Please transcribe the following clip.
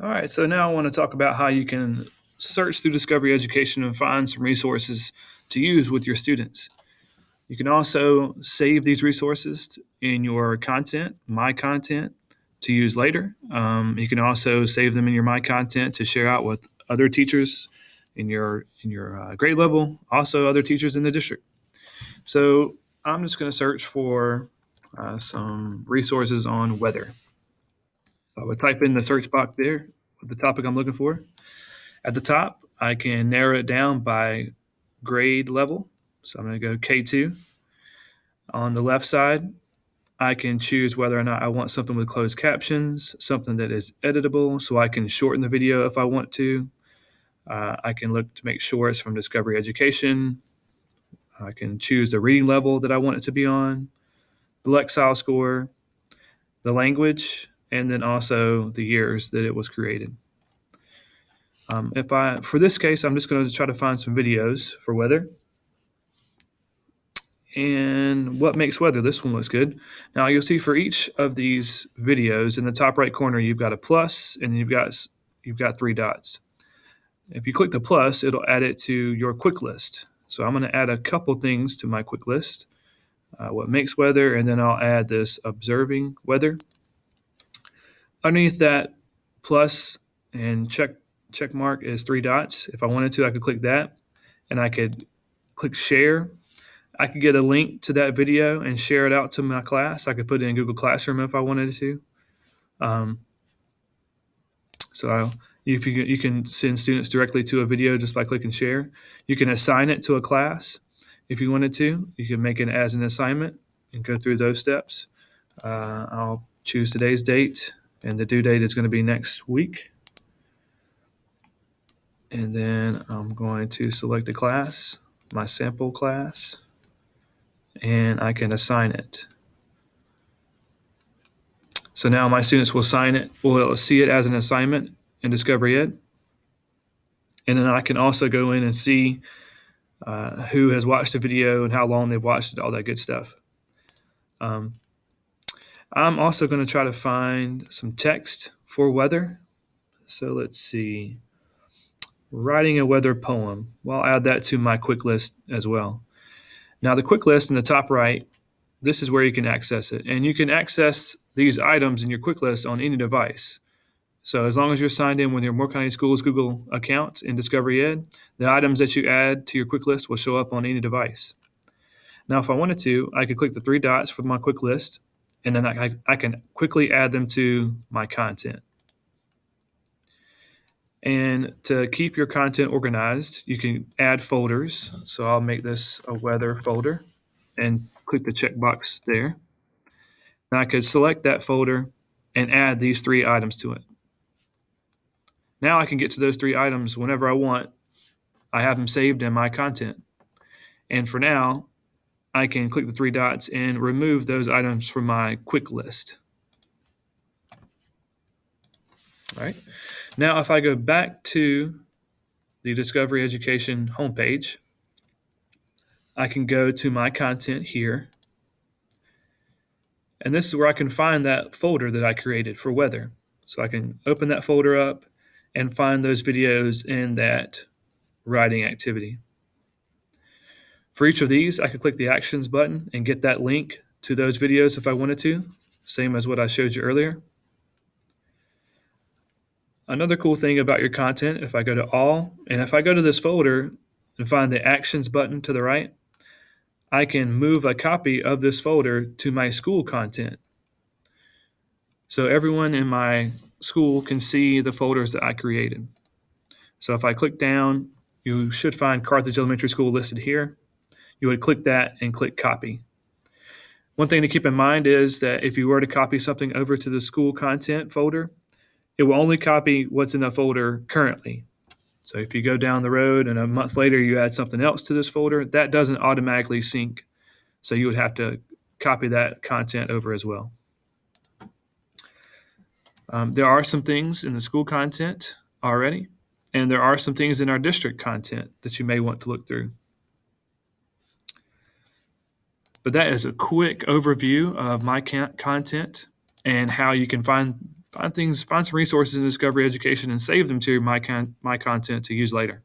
All right, so now I want to talk about how you can search through Discovery Education and find some resources to use with your students. You can also save these resources in your content, My Content, to use later. You can also save them in your My Content to share out with other teachers in your grade level, also other teachers in the district. So I'm just going to search for some resources on weather. I would type in the search box there with the topic I'm looking for. At the top, I can narrow it down by grade level. So I'm going to go K2. On the left side, I can choose whether or not I want something with closed captions, something that is editable, so I can shorten the video if I want to. I can look to make sure it's from Discovery Education. I can choose the reading level that I want it to be on, the Lexile score, the language, and then also the years that it was created. For this case, I'm just going to try to find some videos for weather. And what makes weather? This one looks good. Now you'll see for each of these videos in the top right corner, you've got a plus and you've got three dots. If you click the plus, it'll add it to your quick list. So I'm going to add a couple things to my quick list. What makes weather, and then I'll add this observing weather. Underneath that plus and check mark is three dots. If I wanted to, I could click that and I could click share. I could get a link to that video and share it out to my class. I could put it in Google Classroom if I wanted to. You can send students directly to a video just by clicking share. You can assign it to a class if you wanted to. You can make it as an assignment and go through those steps. I'll choose today's date, and the due date is going to be next week. And then I'm going to select a class, my sample class, and I can assign it. So now my students will see it as an assignment in Discovery Ed. And then I can also go in and see who has watched the video and how long they've watched it, all that good stuff. I'm also going to try to find some text for weather. So let's see. Writing a weather poem. Well, I'll add that to my quick list as well. Now the quick list in the top right, this is where you can access it. And you can access these items in your quick list on any device. So as long as you're signed in with your Moore County Schools Google account in Discovery Ed, the items that you add to your quick list will show up on any device. Now, if I wanted to, I could click the three dots for my quick list, and then I can quickly add them to my content. And to keep your content organized, you can add folders. So I'll make this a weather folder and click the checkbox there. Now I could select that folder and add these three items to it. Now I can get to those three items whenever I want. I have them saved in my content. And for now, I can click the three dots and remove those items from my quick list. All right. Now, if I go back to the Discovery Education homepage, I can go to my content here. And this is where I can find that folder that I created for weather. So I can open that folder up and find those videos in that writing activity. For each of these, I could click the Actions button and get that link to those videos if I wanted to, same as what I showed you earlier. Another cool thing about your content, if I go to All, and if I go to this folder and find the Actions button to the right, I can move a copy of this folder to my school content. So everyone in my school can see the folders that I created. So if I click down, you should find Carthage Elementary School listed here. You would click that and click copy. One thing to keep in mind is that if you were to copy something over to the school content folder, it will only copy what's in the folder currently. So if you go down the road and a month later you add something else to this folder, that doesn't automatically sync. So you would have to copy that content over as well. There are some things in the school content already, and there are some things in our district content that you may want to look through. But that is a quick overview of my content and how you can find Find some resources in Discovery Education and save them to my content to use later.